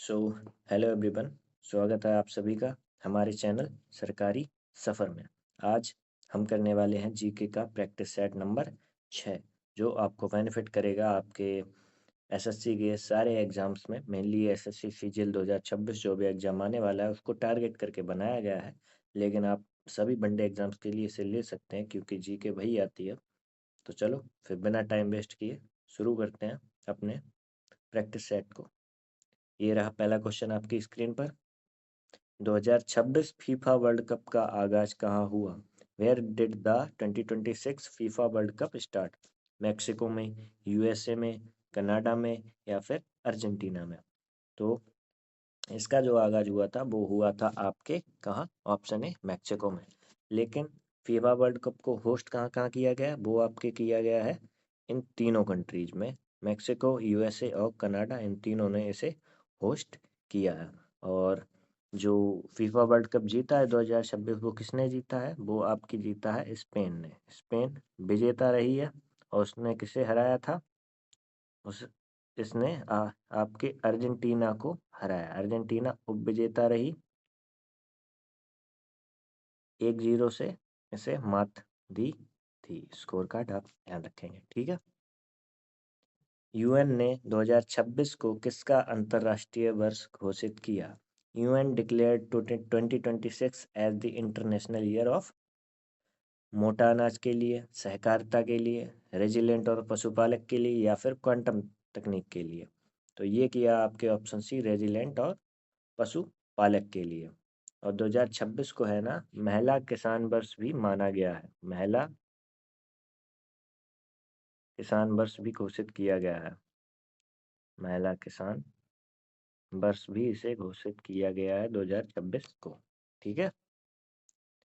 So hello everyone, स्वागत है आप सभी का हमारे चैनल सरकारी सफ़र में। आज हम करने वाले हैं जीके का प्रैक्टिस सेट नंबर 6, जो आपको बेनिफिट करेगा आपके एसएससी के सारे एग्ज़ाम्स में। मेनली एसएससी सीजीएल 2026 जो भी एग्ज़ाम आने वाला है उसको टारगेट करके बनाया गया है, लेकिन आप सभी वनडे एग्ज़ाम्स के लिए इसे ले सकते हैं क्योंकि जीके वही आती है। तो चलो फिर बिना टाइम वेस्ट किए शुरू करते हैं अपने प्रैक्टिस सेट को। ये रहा पहला क्वेश्चन आपकी स्क्रीन पर। 2026 फीफा वर्ल्ड कप का आगाज कहाँ हुआ? Where did the 2026 FIFA world cup start? Mexico में, यूएसए में, कनाडा में या फिर अर्जेंटीना में? तो इसका जो आगाज हुआ था वो हुआ था आपके कहाँ? ऑप्शन ए मैक्सिको में। लेकिन फीफा वर्ल्ड कप को होस्ट कहाँ कहाँ किया गया? वो आपके किया गया है इन तीनों कंट्रीज में, मैक्सिको, यूएसए और कनाडा, इन तीनों ने इसे होस्ट किया है। और जो फीफा वर्ल्ड कप जीता है 2026, वो किसने जीता है? वो आपकी जीता है स्पेन ने। स्पेन विजेता रही है और उसने किसे हराया था? उस इसने आपके अर्जेंटीना को हराया। अर्जेंटीना उपविजेता रही, 1-0 से इसे मात दी थी। स्कोर कार्ड आप ध्यान रखेंगे, ठीक है। यूएन ने 2026 को किसका अंतर्राष्ट्रीय वर्ष घोषित किया? UN declared 2026 as the international year of मोटा अनाज के लिए, सहकारिता के लिए, रेजिलेंट और पशुपालक के लिए या फिर क्वांटम तकनीक के लिए? तो ये किया आपके ऑप्शन सी, रेजिलेंट और पशुपालक के लिए। और 2026 को है ना महिला किसान वर्ष भी माना गया है। महिला किसान वर्ष भी घोषित किया गया है। महिला किसान वर्ष भी इसे घोषित किया गया है 2026 को, ठीक है।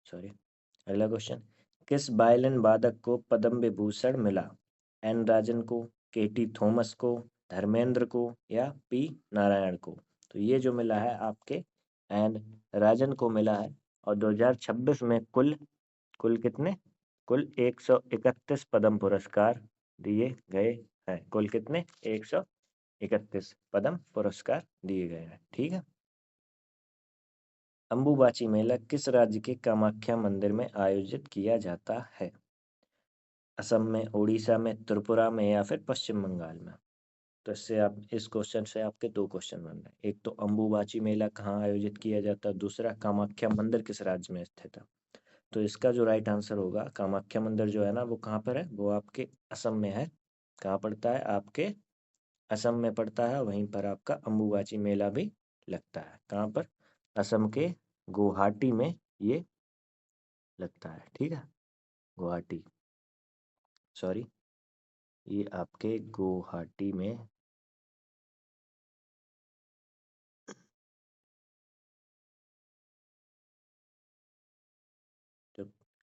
सॉरी, अगला क्वेश्चन। किस वायलिन वादक को पद्म विभूषण मिला? एन राजन को, केटी थॉमस को, धर्मेंद्र को या पी नारायण को? तो ये जो मिला है आपके एन राजन को मिला है। और 2026 में कुल कुल कितने? कुल 131 पद्म पुरस्कार दिए गए हैं। कुल कितने? 131 पद्म पुरस्कार दिए गए हैं, ठीक है। अंबुबाची मेला किस राज्य के कामाख्या मंदिर में आयोजित किया जाता है? असम में, उड़ीसा में, त्रिपुरा में या फिर पश्चिम बंगाल में? तो इससे आप इस क्वेश्चन से आपके दो क्वेश्चन बन रहे हैं। एक तो अंबुबाची मेला कहाँ आयोजित किया जाता है, दूसरा कामाख्या मंदिर किस राज्य में स्थित है? तो इसका जो राइट आंसर होगा, कामाख्या मंदिर जो है ना वो कहाँ पर है? वो आपके असम में है। कहाँ पड़ता है? आपके असम में पड़ता है। वहीं पर आपका अंबुबाची मेला भी लगता है। कहाँ पर? असम के गुवाहाटी में ये लगता है, ठीक है। गुवाहाटी, सॉरी, ये आपके गुवाहाटी में।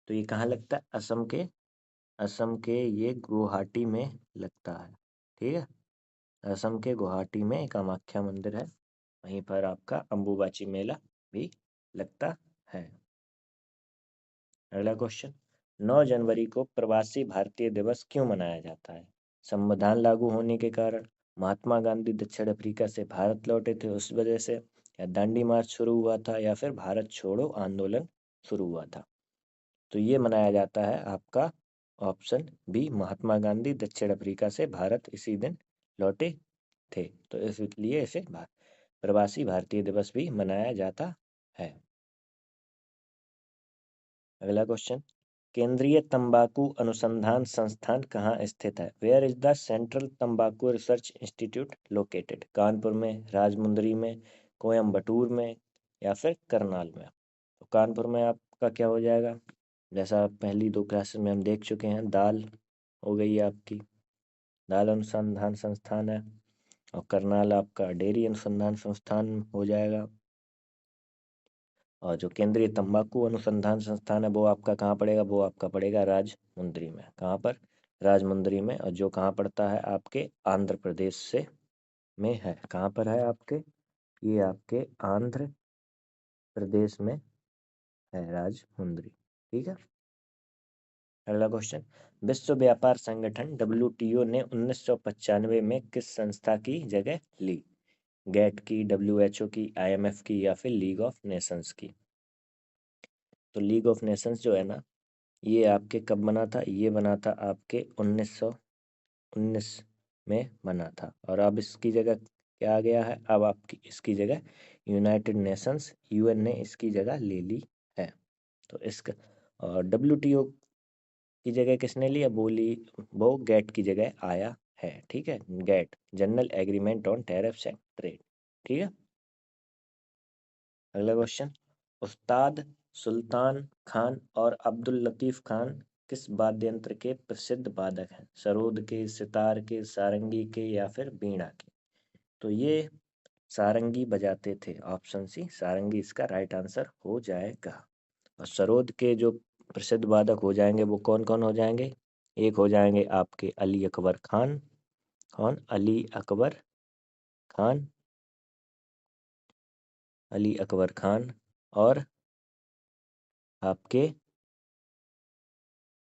तो ये कहाँ लगता है? असम के ये गुवाहाटी में लगता है, ठीक है। असम के गुवाहाटी में कामाख्या मंदिर है, वहीं पर आपका अंबुबाची मेला भी लगता है। अगला क्वेश्चन। 9 जनवरी को प्रवासी भारतीय दिवस क्यों मनाया जाता है? संविधान लागू होने के कारण, महात्मा गांधी दक्षिण अफ्रीका से भारत लौटे थे उस वजह से, या दांडी मार्च शुरू हुआ था, या फिर भारत छोड़ो आंदोलन शुरू हुआ था? तो ये मनाया जाता है आपका ऑप्शन बी, महात्मा गांधी दक्षिण अफ्रीका से भारत इसी दिन लौटे थे, तो इसलिए इसे प्रवासी भारतीय दिवस भी मनाया जाता है। अगला क्वेश्चन। केंद्रीय तंबाकू अनुसंधान संस्थान कहाँ स्थित है? वेयर इज द सेंट्रल तंबाकू रिसर्च इंस्टीट्यूट लोकेटेड? कानपुर में, राजमुंदरी में, कोयम्बटूर में या फिर करनाल में? तो कानपुर में आपका क्या हो जाएगा? जैसा पहली दो क्लासेस में हम देख चुके हैं, दाल हो गई आपकी, दाल अनुसंधान संस्थान है। और करनाल आपका डेयरी अनुसंधान संस्थान हो जाएगा। और जो केंद्रीय तंबाकू अनुसंधान संस्थान है वो आपका कहाँ पड़ेगा? वो आपका पड़ेगा राजमुंदरी में। कहाँ पर? राजमुंदरी में। और जो कहाँ पड़ता है? आपके आंध्र प्रदेश से में है। कहाँ पर है आपके? ये आपके आंध्र प्रदेश में है, राजमुंदरी, ठीक है। अगला क्वेश्चन। विश्व व्यापार संगठन WTO ने 1995 में किस संस्था की जगह ली? गेट की, WHO की, IMF की या फिर लीग ऑफ नेशंस की? तो लीग ऑफ नेशंस जो है ना, ये आपके कब बना था? ये बना था आपके 1919 में बना था। और अब इसकी जगह क्या आ गया है? अब आपकी इसकी जगह यूनाइटेड नेशंस, UN ने इसकी जगह ले ली है। तो इसका और WTO की जगह किसने लिया? वो गेट की जगह आया है। ठीक है, GATT, general agreement on tariffs and trade. ठीक है, अगला क्वेश्चन। उस्ताद सुल्तान खान और अब्दुल लतीफ खान किस वाद्य यंत्र के प्रसिद्ध वादक हैं? सरोद के, सितार के, सारंगी के या फिर बीड़ा के? तो ये सारंगी बजाते थे। ऑप्शन सी सारंगी इसका राइट आंसर हो जाएगा। और सरोद के जो प्रसिद्ध वादक हो जाएंगे वो कौन कौन हो जाएंगे? एक हो जाएंगे आपके अली अकबर खान। कौन? अली अकबर खान, अली अकबर खान। और आपके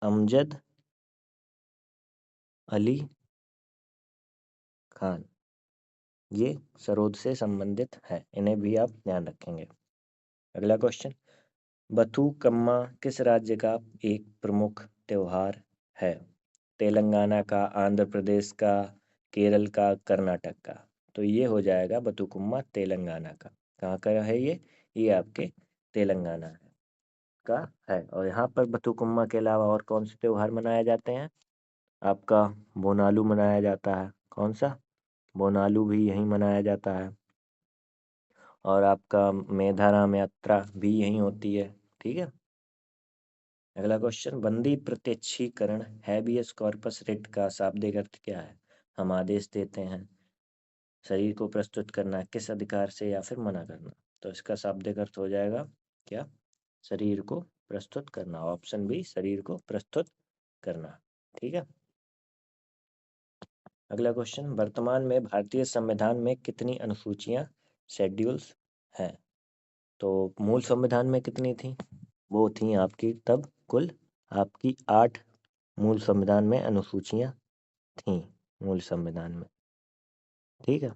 अमजद अली खान। ये सरोद से संबंधित है, इन्हें भी आप ध्यान रखेंगे। अगला क्वेश्चन। बथुकम्मा किस राज्य का एक प्रमुख त्योहार है? तेलंगाना का, आंध्र प्रदेश का, केरल का, कर्नाटक का? तो ये हो जाएगा बथुकम्मा तेलंगाना का। कहाँ का है ये आपके तेलंगाना का है। और यहाँ पर बथुकम्मा के अलावा और कौन से त्योहार मनाए जाते हैं? आपका बोनालू मनाया जाता है। कौन सा? बोनालू भी यहीं मनाया जाता है। और आपका मेधाराम यात्रा भी यहीं होती है। ठीक है, अगला क्वेश्चन। बंदी प्रत्यक्षीकरण, हैबियस कॉर्पस रिट का शाब्दिक अर्थ क्या है? हम आदेश देते हैं, शरीर को प्रस्तुत करना, किस अधिकार से या फिर मना करना? तो इसका शाब्दिक अर्थ हो जाएगा क्या? शरीर को प्रस्तुत करना। ऑप्शन बी, शरीर को प्रस्तुत करना। ठीक है, अगला क्वेश्चन। वर्तमान में भारतीय संविधान में कितनी अनुसूचियां, शेड्यूल्स हैं? तो मूल संविधान में कितनी थी? वो थी आपकी तब कुल आपकी 8 मूल संविधान में अनुसूचियां थीं। मूल संविधान में, ठीक है,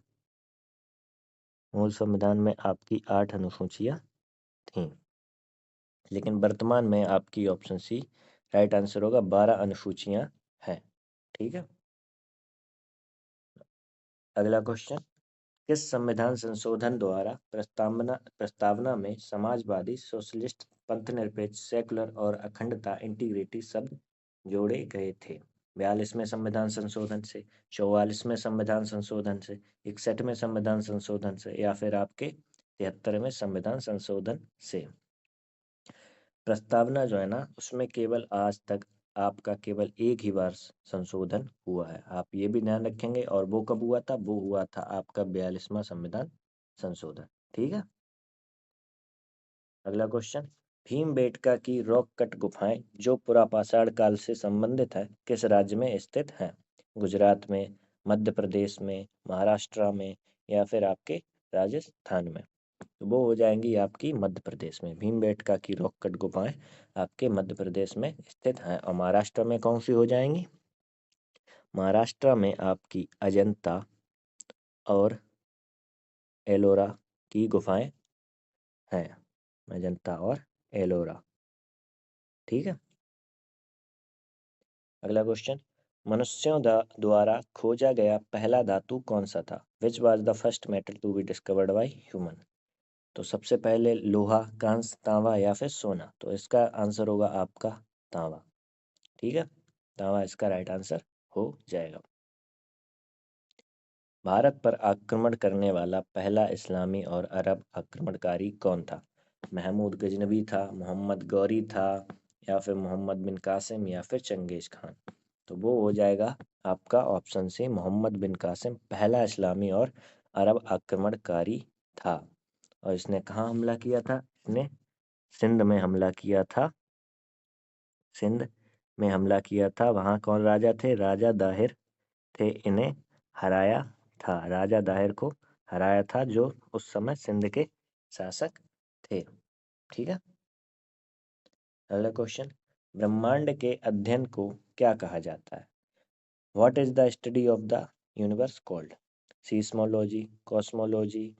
मूल संविधान में आपकी 8 अनुसूचियां थीं। लेकिन वर्तमान में आपकी ऑप्शन सी राइट आंसर होगा, 12 अनुसूचियां हैं। ठीक है, अगला क्वेश्चन। किस संविधान संशोधन द्वारा प्रस्तावना प्रस्तावना में समाजवादी, सोशलिस्ट, पंथनिरपेक्ष, सेकुलर और अखंडता, इंटीग्रिटी शब्द जोड़े गए थे? 42वें संविधान संशोधन से, 44वें संविधान संशोधन से, 61वें संविधान संशोधन से या फिर आपके 73वें संविधान संशोधन से? प्रस्तावना जो है ना, उसमें केवल आज तक आपका केवल एक ही बार संशोधन हुआ है। आप ये भी ध्यान रखेंगे। और वो कब हुआ था? वो हुआ था आपका 42वां संविधान संशोधन। ठीक है, अगला क्वेश्चन। भीमबेटका की रॉक कट गुफाएं जो पुरापाषाण काल से संबंधित है किस राज्य में स्थित हैं? गुजरात में, मध्य प्रदेश में, महाराष्ट्र में या फिर आपके राजस्थान में? तो वो हो जाएंगी आपकी मध्य प्रदेश में। भीमबेटका की रॉक कट गुफाएं आपके मध्य प्रदेश में स्थित हैं। और महाराष्ट्र में कौन सी हो जाएंगी? महाराष्ट्र में आपकी अजंता और एलोरा की गुफाएं हैं। अजंता और एलोरा। ठीक है, अगला क्वेश्चन। मनुष्यों द्वारा खोजा गया पहला धातु कौन सा था? Which was the first metal to be discovered by human? तो सबसे पहले लोहा, कांस्य, तांबा या फिर सोना? तो इसका आंसर होगा आपका तांबा। ठीक है, तांबा इसका राइट आंसर हो जाएगा। भारत पर आक्रमण करने वाला पहला इस्लामी और अरब आक्रमणकारी कौन था? महमूद गजनबी था, मोहम्मद गौरी था या फिर मोहम्मद बिन कासिम या फिर चंगेज खान? तो वो हो जाएगा आपका ऑप्शन सी, मोहम्मद बिन कासिम पहला इस्लामी और अरब आक्रमणकारी था। और इसने कहाँ हमला किया था? इसने सिंध में हमला किया था। सिंध में हमला किया था। वहाँ कौन राजा थे? राजा दाहिर थे। इन्हें हराया था, राजा दाहिर को हराया था जो उस समय सिंध के शासक थे। ठीक है, अगला क्वेश्चन। ब्रह्मांड के अध्ययन को क्या कहा जाता है? What is the study of the universe called? Seismology, cosmology,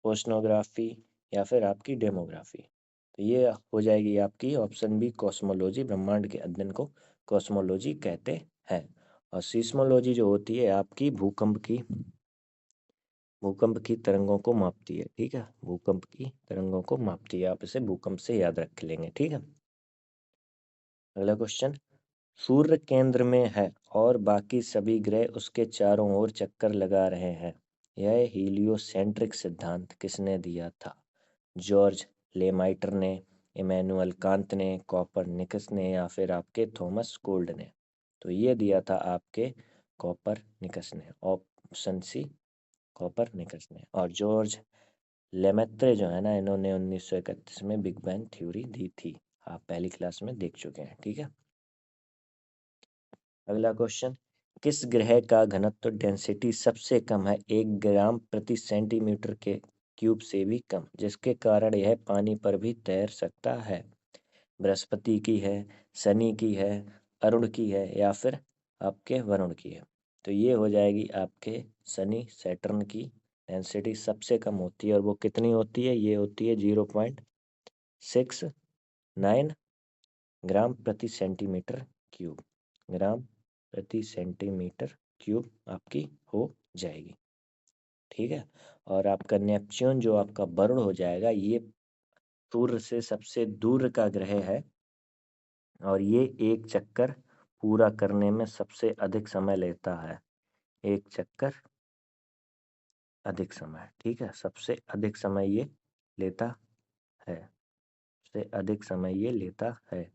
oceanography या फिर आपकी डेमोग्राफी। तो ये हो जाएगी आपकी ऑप्शन बी कॉस्मोलॉजी, ब्रह्मांड के अध्ययन को कॉस्मोलॉजी कहते हैं। और सीस्मोलॉजी जो होती है आपकी भूकंप की तरंगों को मापती है, ठीक है, भूकंप की तरंगों को मापती है। आप इसे भूकंप से याद रख लेंगे, ठीक है। अगला क्वेश्चन, सूर्य केंद्र में है और बाकी सभी ग्रह उसके चारों ओर चक्कर लगा रहे हैं, यह हीलियोसेंट्रिक सिद्धांत किसने दिया था? जॉर्ज लेमाइटर ने, इमैनुअल कांत ने, कॉपरनिकस ने या फिर आपके थॉमस गोल्ड ने? तो ये दिया था आपके कॉपरनिकस ने, ऑप्शन सी कॉपरनिकस ने। और जॉर्ज लेमेत्रे जो है ना, इन्होंने 1931 में बिग बैंग थ्योरी दी थी। आप पहली क्लास में देख चुके हैं, ठीक है। अगला क्वेश्चन, किस ग्रह का घनत्व डेंसिटी सबसे कम है 1 ग्राम प्रति सेंटीमीटर के क्यूब से भी कम, जिसके कारण यह पानी पर भी तैर सकता है? बृहस्पति की है, शनि की है, अरुण की है या फिर आपके वरुण की है? तो ये हो जाएगी आपके शनि, सैटर्न की डेंसिटी सबसे कम होती है। और वो कितनी होती है? ये होती है 0.69 ग्राम प्रति सेंटीमीटर क्यूब, ग्राम प्रति सेंटीमीटर क्यूब आपकी हो जाएगी, ठीक है। और आपका नेपच्यून जो आपका वरुण हो जाएगा, ये सूर्य से सबसे दूर का ग्रह है और ये एक चक्कर पूरा करने में सबसे अधिक समय लेता है। एक चक्कर अधिक समय, ठीक है, सबसे अधिक समय ये लेता है, सबसे अधिक समय ये लेता है,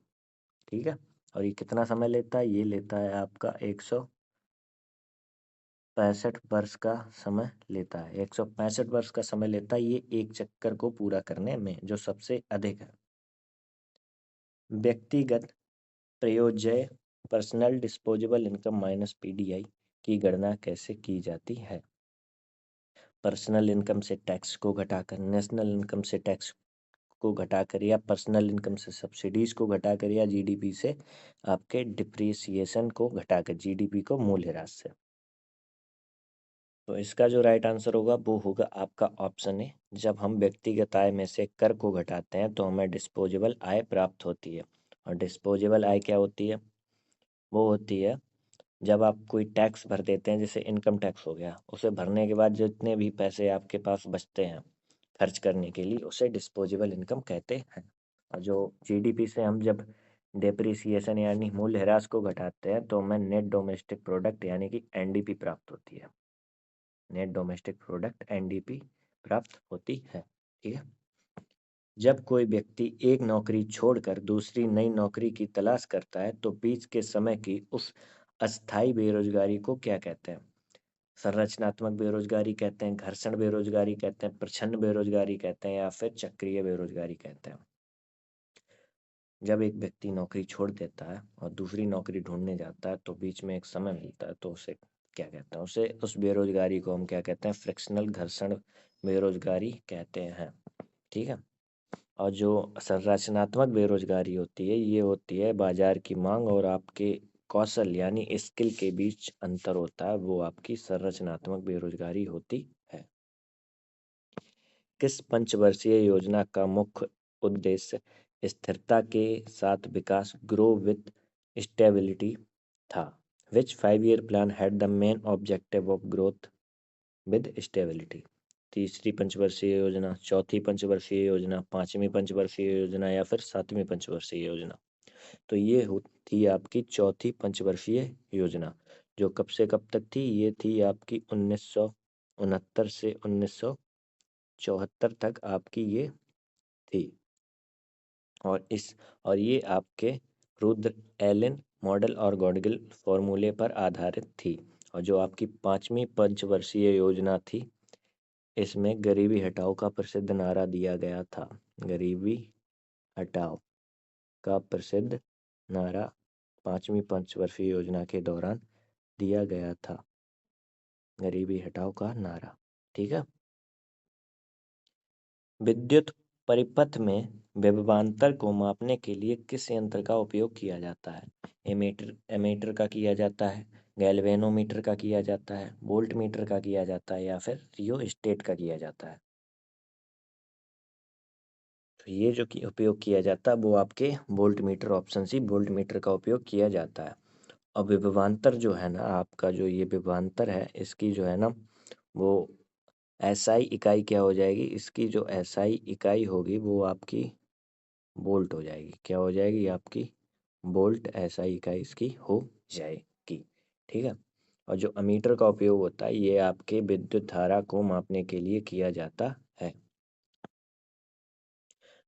ठीक है। और ये कितना समय लेता है? ये लेता है आपका 165 वर्ष का समय लेता है, 165 वर्ष का समय लेता है ये एक चक्कर को पूरा करने में, जो सबसे अधिक है। व्यक्तिगत प्रयोज्य personal disposable income minus PDI की गणना कैसे की जाती है? पर्सनल इनकम से टैक्स को घटाकर, नेशनल इनकम से टैक्स को घटाकर, या पर्सनल इनकम से सब्सिडीज को घटाकर, या जीडीपी से आपके डिप्रिसिएशन को घटाकर, जीडीपी को मूल्यह्रास से। तो इसका जो राइट आंसर होगा वो होगा आपका ऑप्शन है। जब हम व्यक्तिगत आय में से कर को घटाते हैं तो हमें डिस्पोजेबल आय प्राप्त होती है। और डिस्पोजेबल आय क्या होती है? वो होती है जब आप कोई टैक्स भर देते हैं, जैसे इनकम टैक्स हो गया, उसे भरने के बाद जितने भी पैसे आपके पास बचते हैं खर्च करने के लिए, उसे डिस्पोजेबल इनकम कहते हैं। और जो जीडीपी से हम जब डेप्रिसिएशन यानी मूल्यह्रास को घटाते हैं तो हमें नेट डोमेस्टिक प्रोडक्ट यानी कि एनडीपी प्राप्त होती है, नेट डोमेस्टिक प्रोडक्ट एनडीपी प्राप्त होती है, ठीक है। जब कोई व्यक्ति एक नौकरी छोड़कर दूसरी नई नौकरी की तलाश करता है तो बीच के समय की उस अस्थायी बेरोजगारी को क्या कहते हैं? संरचनात्मक बेरोजगारी कहते हैं, घर्षण बेरोजगारी कहते हैं, प्रच्छन्न बेरोजगारी कहते हैं या फिर चक्रीय बेरोजगारी कहते हैं? जब एक व्यक्ति नौकरी छोड़ देता है और दूसरी नौकरी ढूंढने जाता है तो बीच में एक समय मिलता है, तो उसे क्या कहते हैं? उसे उस बेरोजगारी को हम क्या कहते हैं? फ्रिक्शनल घर्षण बेरोजगारी कहते हैं, ठीक है। और जो संरचनात्मक बेरोजगारी होती है, ये होती है बाजार की मांग और आपके कौशल यानी स्किल के बीच अंतर होता है, वो आपकी संरचनात्मक बेरोजगारी होती है। किस पंचवर्षीय योजना का मुख्य उद्देश्य स्थिरता के साथ विकास, ग्रो विथ स्टेबिलिटी था? विच 5 year plan had the main objective of growth with stability? तीसरी पंचवर्षीय योजना, चौथी पंचवर्षीय योजना, पांचवी पंचवर्षीय योजना या फिर सातवीं पंचवर्षीय योजना? तो ये थी आपकी चौथी पंचवर्षीय योजना, जो कब से कब तक थी? ये थी आपकी 1969 से 1974 तक आपकी ये थी। और ये आपके रुद्र एलन मॉडल और गॉडगिल फॉर्मूले पर आधारित थी। और जो आपकी पांचवी पंचवर्षीय योजना थी, इसमें गरीबी हटाओ का प्रसिद्ध नारा दिया गया था। गरीबी हटाओ का प्रसिद्ध नारा पांचवी पंचवर्षीय योजना के दौरान दिया गया था, गरीबी हटाओ का नारा, ठीक है। विद्युत परिपथ में विभवांतर को मापने के लिए किस यंत्र का उपयोग किया जाता है? एमीटर एमीटर का किया जाता है, गैल्वेनोमीटर का किया जाता है, वोल्ट मीटर का किया जाता है, या फिर रियोस्टेट का किया जाता है। तो ये जो कि उपयोग किया जाता है वो आपके volt meter, option C volt meter का उपयोग किया जाता है। अब विभवांतर जो है ना आपका, जो ये विभवांतर है इसकी जो है ना वो एसआई इकाई क्या हो जाएगी, इसकी जो एसआई इकाई होगी वो आपकी वोल्ट हो जाएगी। क्या हो जाएगी आपकी? वोल्ट एसआई इकाई इसकी हो जाएगी। ठीक है। और जो अमीटर का उपयोग होता है ये आपके विद्युत धारा को मापने के लिए किया जाता है।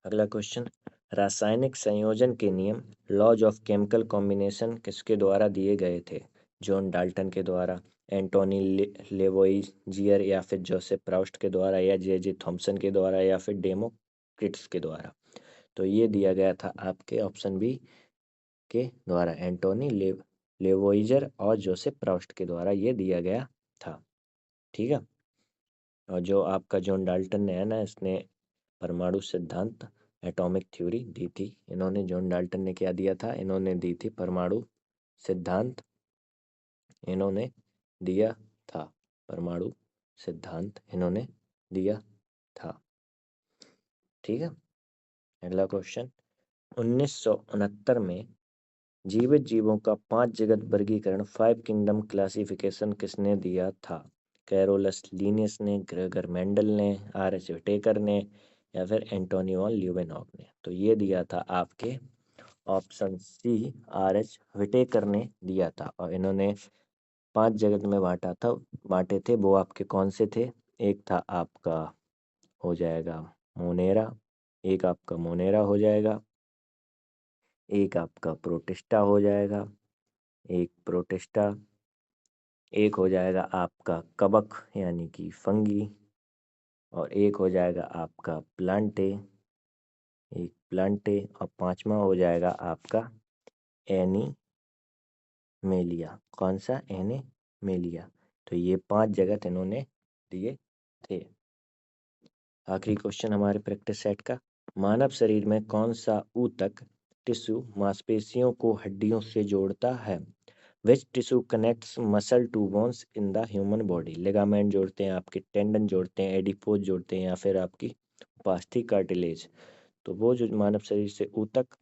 अगला क्वेश्चन, रासायनिक संयोजन के नियम, लॉज ऑफ केमिकल कॉम्बिनेशन किसके द्वारा दिए गए थे? जॉन डाल्टन के द्वारा, एंटोनी लेवोइजियर या फिर जोसेफ प्राउस्ट के द्वारा, या जे जे थॉमसन के द्वारा, या फिर डेमोक्रिटस के द्वारा? तो ये दिया गया था आपके ऑप्शन बी के द्वारा, एंटोनी लेवोइजर और जोसेफ प्राउस्ट के द्वारा ये दिया गया था। ठीक है। और जो आपका जॉन डाल्टन ने है ना, इसने परमाणु सिद्धांत, एटॉमिक थ्योरी दी थी। इन्होंने, जॉन डाल्टन ने क्या दिया था? इन्होंने दी थी परमाणु सिद्धांत, इन्होंने दिया था परमाणु सिद्धांत, इन्होंने दिया था। ठीक है। अगला क्वेश्चन, 1969 में जीवित जीवों का 5 जगत वर्गीकरण, 5 किंगडम क्लासिफिकेशन किसने दिया था? कैरोलस लिनियस ने, ग्रेगर मेंडल ने, आर एच विटेकर ने, या फिर एंटोनियो वॉन ल्यूवेनॉग ने? तो ये दिया था आपके option C, R H Whittaker ने दिया था। और इन्होंने 5 जगत में बांटे थे। वो आपके कौन से थे? एक था आपका हो जाएगा मोनेरा, एक आपका मोनेरा हो जाएगा, एक आपका प्रोटिस्टा हो जाएगा, एक प्रोटिस्टा, एक हो जाएगा आपका कवक यानी कि फंगी, और एक हो जाएगा आपका प्लांटे, एक प्लांटे, और पांचवा हो जाएगा आपका एनीमेलिया। कौन सा? एनीमेलिया। तो ये 5 जगत इन्होंने दिए थे। आखिरी क्वेश्चन हमारे प्रैक्टिस सेट का, मानव शरीर में कौन सा ऊतक टिश्यू मांसपेशियों को हड्डियों से जोड़ता है? Which tissue connects muscle to bones in the human body? Ligament जोड़ते हैं, आपके टेंडन जोड़ते हैं, एडिपोज जोड़ते हैं, या फिर आपकी उपास्थि कार्टिलेज? तो वो जो मानव शरीर से ऊतक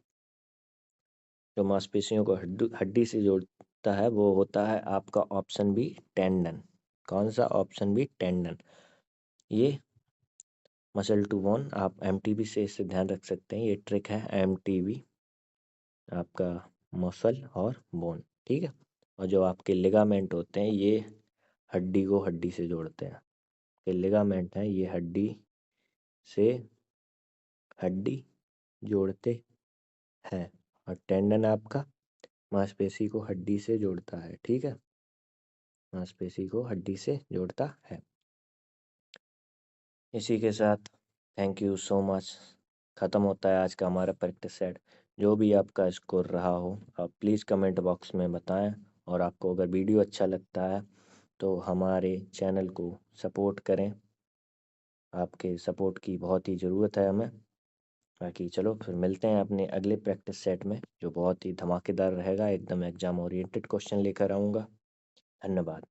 जो मांसपेशियों को हड्डी से जोड़ता है वो होता है आपका ऑप्शन बी, टेंडन। कौन सा? Option B, tendon. ये मसल टू बोन, आप एमटीबी से इससे ध्यान रख सकते हैं, ये ट्रिक है एमटीबी आपका, मसल और बोन। ठीक है। और जो आपके लिगामेंट होते हैं ये हड्डी को हड्डी से जोड़ते हैं। ये लिगामेंट है, ये हड्डी से हड्डी जोड़ते हैं, और टेंडन आपका मांसपेशी को हड्डी से जोड़ता है। ठीक है, मांसपेशी को हड्डी से जोड़ता है। इसी के साथ थैंक यू सो मच, ख़त्म होता है आज का हमारा प्रैक्टिस सेट। जो भी आपका स्कोर रहा हो आप प्लीज़ कमेंट बॉक्स में बताएं। और आपको अगर वीडियो अच्छा लगता है तो हमारे चैनल को सपोर्ट करें, आपके सपोर्ट की बहुत ही ज़रूरत है हमें। बाकी चलो फिर मिलते हैं अपने अगले प्रैक्टिस सेट में, जो बहुत ही धमाकेदार रहेगा, एकदम एग्जाम ओरिएंटेड क्वेश्चन लेकर आऊँगा। धन्यवाद।